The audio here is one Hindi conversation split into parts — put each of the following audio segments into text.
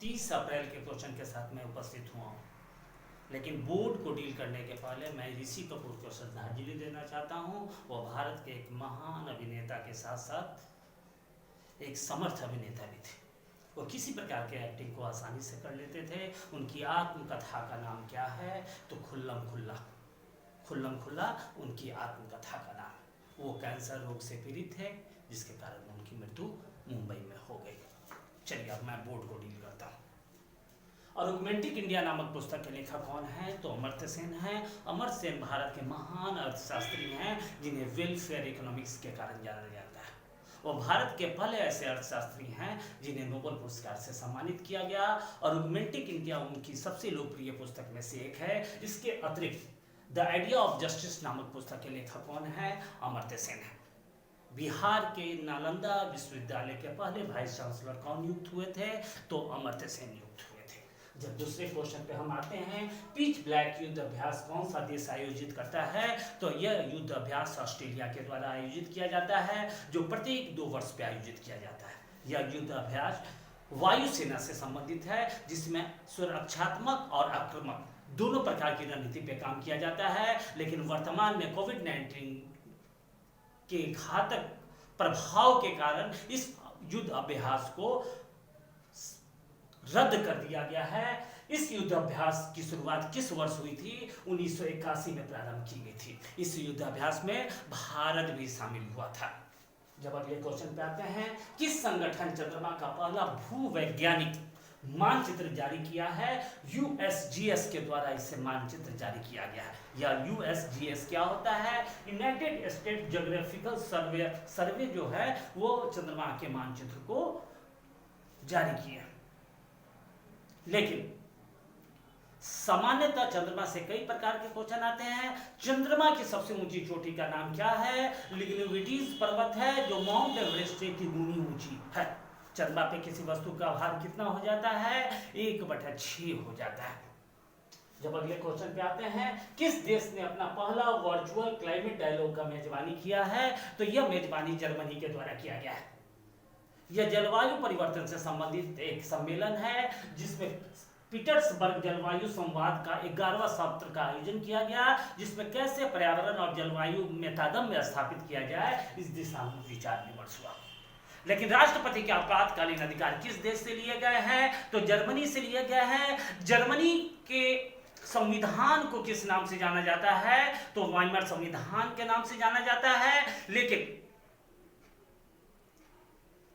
30 अप्रैल के क्वेश्चन के साथ मैं उपस्थित हुआ हूँ। लेकिन बोर्ड को डील करने के पहले मैं ऋषि कपूर को श्रद्धांजलि देना चाहता हूँ। वो भारत के एक महान अभिनेता के साथ साथ एक समर्थ अभिनेता भी थे। वो किसी प्रकार के एक्टिंग को आसानी से कर लेते थे। उनकी आत्मकथा का नाम क्या है? तो खुल्लम खुल्ला। खुल्लम खुल्ला उनकी आत्मकथा का नाम। वो कैंसर रोग से पीड़ित थे, जिसके कारण उनकी मृत्यु मुंबई में हो गई। चलिए अब मैं बोर्ड को डील करता हूँ। ऑगमेंटिक इंडिया नामक पुस्तक के लेखक कौन है? तो अमर्त्य सेन है। अमर्त्य सेन भारत के महान अर्थशास्त्री हैं, जिन्हें वेलफेयर इकोनॉमिक्स के कारण जाना जाता है। वो भारत के पहले ऐसे अर्थशास्त्री हैं जिन्हें नोबेल पुरस्कार से सम्मानित किया गया। और ऑगमेंटिक इंडिया उनकी सबसे लोकप्रिय पुस्तक में से एक है। इसके अतिरिक्त द आइडिया ऑफ जस्टिस नामक पुस्तक के लेखक कौन है? अमर्त्य सेन है। बिहार के नालंदा विश्वविद्यालय के पहले वाइस चांसलर कौन नियुक्त हुए थे? तो अमर्त्य सेन नियुक्त हुए थे। जब दूसरे क्वेश्चन पे हम आते हैं, पिच ब्लैक युद्ध अभ्यास कौन सा देश आयोजित करता है? तो यह युद्ध अभ्यास ऑस्ट्रेलिया के द्वारा आयोजित किया जाता है, जो प्रत्येक 2 वर्ष पे आयोजित किया जाता है। यह युद्ध अभ्यास वायुसेना से संबंधित है, जिसमें सुरक्षात्मक और आक्रामक दोनों प्रकार की रणनीति पे काम किया जाता है। लेकिन वर्तमान में कोविड-19 के घातक प्रभाव के कारण इस युद्ध अभ्यास को रद्द कर दिया गया है। इस युद्ध अभ्यास की शुरुआत किस वर्ष हुई थी? 1981 में प्रारंभ की गई थी। इस युद्ध अभ्यास में भारत भी शामिल हुआ था। जब अगले क्वेश्चन पे आते हैं, किस संगठन चंद्रमा का पहला भूवैज्ञानिक मानचित्र जारी किया है? यूएसजीएस के द्वारा इसे मानचित्र जारी किया गया है। या यूएसजीएस क्या होता है? यूनाइटेड स्टेट ज्योग्राफिकल सर्वे जो है वो चंद्रमा के मानचित्र को जारी किया। लेकिन सामान्यतः चंद्रमा से कई प्रकार के क्वेश्चन आते हैं। चंद्रमा की सबसे ऊंची चोटी का नाम क्या है? लिग्निविटीज पर्वत है, जो माउंट एवरेस्ट से 3 गुनी ऊंची है। चंद्रमा पे किसी वस्तु का भार कितना हो जाता है? 1/6 हो जाता है। जब अगले क्वेश्चन पे आते हैं, किस देश ने अपना पहला वर्चुअल क्लाइमेट डायलॉग का मेजबानी किया है? तो यह मेजबानी जर्मनी के द्वारा किया गया है। यह जलवायु परिवर्तन से संबंधित एक सम्मेलन है, जिसमें पीटर्सबर्ग जलवायु संवाद का 11वां सत्र का आयोजन किया गया, जिसमें कैसे पर्यावरण और जलवायु में तारतम्य स्थापित किया जाए इस दिशा में विचार विमर्श हुआ। लेकिन राष्ट्रपति के आपातकालीन अधिकार किस देश से लिए गए हैं? तो जर्मनी से लिए गए हैं। जर्मनी के संविधान को किस नाम से जाना जाता है? तो वाइमर संविधान के नाम से जाना जाता है। लेकिन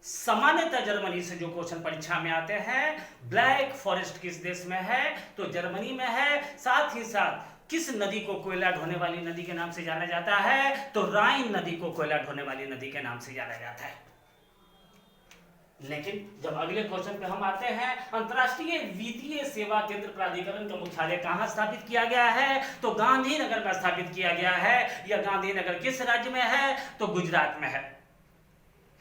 सामान्यतः जर्मनी से जो क्वेश्चन परीक्षा में आते हैं, ब्लैक फॉरेस्ट किस देश में है? तो जर्मनी में है। साथ ही साथ किस नदी को कोयला ढोने वाली नदी के नाम से जाना जाता है? तो राइन नदी को कोयला ढोने वाली नदी के नाम से जाना जाता है। लेकिन जब अगले क्वेश्चन पे हम आते हैं, अंतर्राष्ट्रीय वित्तीय सेवा केंद्र प्राधिकरण का मुख्यालय कहां स्थापित किया गया है? तो गांधीनगर में स्थापित किया गया है। यह गांधीनगर किस राज्य में है? तो गुजरात में है।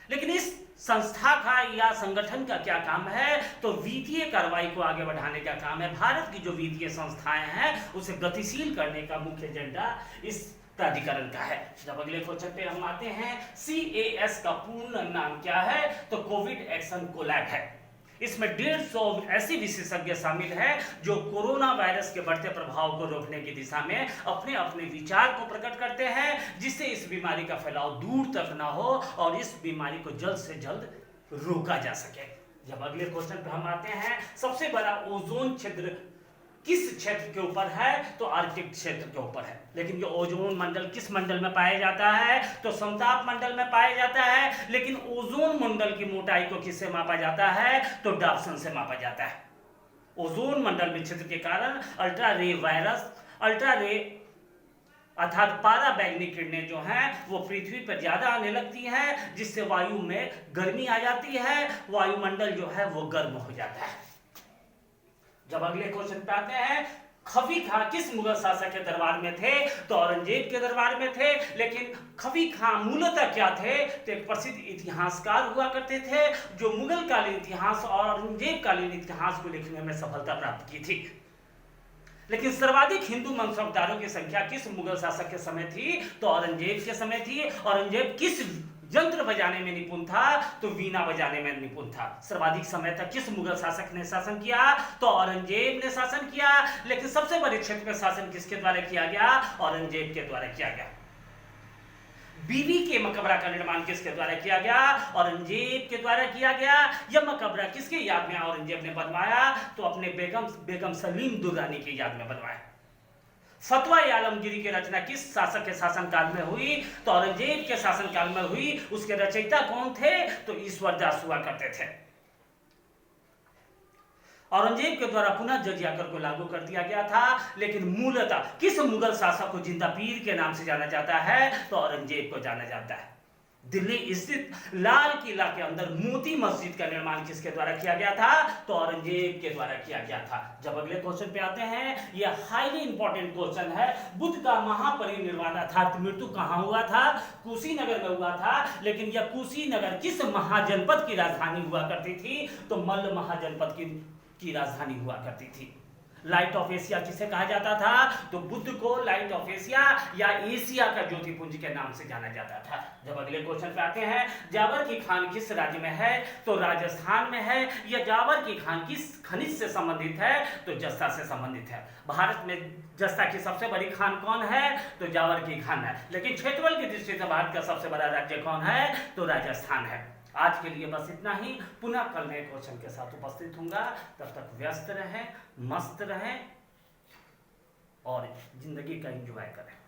लेकिन इस संस्था का या संगठन का क्या काम है? तो वित्तीय कार्रवाई को आगे बढ़ाने का काम है। भारत की जो वित्तीय संस्थाएं हैं उसे गतिशील करने का मुख्य एजेंडा इस प्राधिकरण का है। जब अगले क्वेश्चन पे हम आते हैं, CAS का पूर्ण नाम क्या है? तो कोविड एक्शन कोलैब है। इसमें 150 ऐसे विशेषज्ञ शामिल हैं जो कोरोना वायरस के बढ़ते प्रभाव को रोकने की दिशा में अपने अपने विचार को प्रकट करते हैं, जिससे इस बीमारी का फैलाव दूर तक ना हो और इस बीमारी को जल्द से जल्द रोका जा सके। जब अगले क्वेश्चन पे हम आते हैं, सबसे बड़ा ओजोन छिद्र किस क्षेत्र के ऊपर है? तो आर्कटिक क्षेत्र के ऊपर है। लेकिन ये ओजोन मंडल किस मंडल में पाया जाता है? तो समताप मंडल में पाया जाता है। लेकिन ओजोन मंडल की मोटाई को किससे मापा जाता है? तो डॉप्सन से मापा जाता है। ओजोन मंडल में छिद्र के कारण अल्ट्रा रे अर्थात पाराबैंगनी किरणें जो हैं वो पृथ्वी पर ज्यादा आने लगती हैं, जिससे वायु में गर्मी आ जाती है। वायुमंडल जो है वो गर्म हो जाता है। जब अगले क्वेश्चन पे आते हैं, खफी खां किस मुगल शासक के दरबार में थे? तो औरंगजेब के दरबार में थे। लेकिन खफी खां मूलतः क्या थे? तो एक प्रसिद्ध इतिहासकार हुआ करते थे, जो मुगल कालीन इतिहास और औरंगजेब कालीन इतिहास को लिखने में सफलता प्राप्त की थी। लेकिन सर्वाधिक हिंदू वंशधारों की संख्या किस मुगल शासक के समय थी? तो औरंगजेब के समय थी। औरंगजेब किस यंत्र बजाने में निपुण था तो वीणा बजाने में निपुण था। सर्वाधिक समय तक किस मुगल शासक ने शासन किया? तो औरंगजेब ने शासन किया। लेकिन सबसे बड़े क्षेत्र में शासन किसके द्वारा किया गया? औरंगजेब के द्वारा किया गया। बीबी के मकबरा का निर्माण किसके द्वारा किया गया? औरंगजेब के द्वारा किया गया। यह मकबरा किसके याद में औरंगजेब ने बनवाया? तो अपने बेगम सलीम दुर्रानी की याद में बनवाया। फतवा आलमगीरी की रचना किस शासक के शासनकाल में हुई? तो औरंगजेब के शासनकाल में हुई। उसके रचयिता कौन थे? तो ईश्वर दास हुआ करते थे। औरंगजेब के द्वारा पुनः जजिया कर को लागू कर दिया गया था। लेकिन मूलतः किस मुगल शासक को जिंदा पीर के नाम से जाना जाता है? तो औरंगजेब को जाना जाता है। दिल्ली स्थित लाल किला के अंदर मोती मस्जिद का निर्माण किसके द्वारा किया गया था? तो औरंगजेब के द्वारा किया गया था। जब अगले क्वेश्चन पे आते हैं, यह हाईली इंपॉर्टेंट क्वेश्चन है। बुद्ध का महापरिनिर्वाण अर्थात मृत्यु कहाँ हुआ था? कुशीनगर में हुआ था। लेकिन यह कुशीनगर किस महाजनपद की राजधानी हुआ करती थी? तो मल्ल महाजनपद की राजधानी हुआ करती थी। लाइट ऑफ एशिया किसे कहा जाता था? तो बुद्ध को लाइट ऑफ एशिया या एशिया का ज्योतिपुंज के नाम से जाना जाता था। जब अगले क्वेश्चन पे आते हैं, जावर की खान किस राज्य में है? तो राजस्थान में है। यह जावर की खान किस खनिज से संबंधित है? तो जस्ता से संबंधित है। भारत में जस्ता की सबसे बड़ी खान कौन है? तो जावर की खान है। लेकिन क्षेत्रफल की दृष्टि से भारत का सबसे बड़ा राज्य कौन है? तो राजस्थान है। आज के लिए बस इतना ही। पुनः कल नए क्वेश्चन के साथ उपस्थित होऊंगा। तब तक व्यस्त रहें, मस्त रहें और जिंदगी का एंजॉय करें।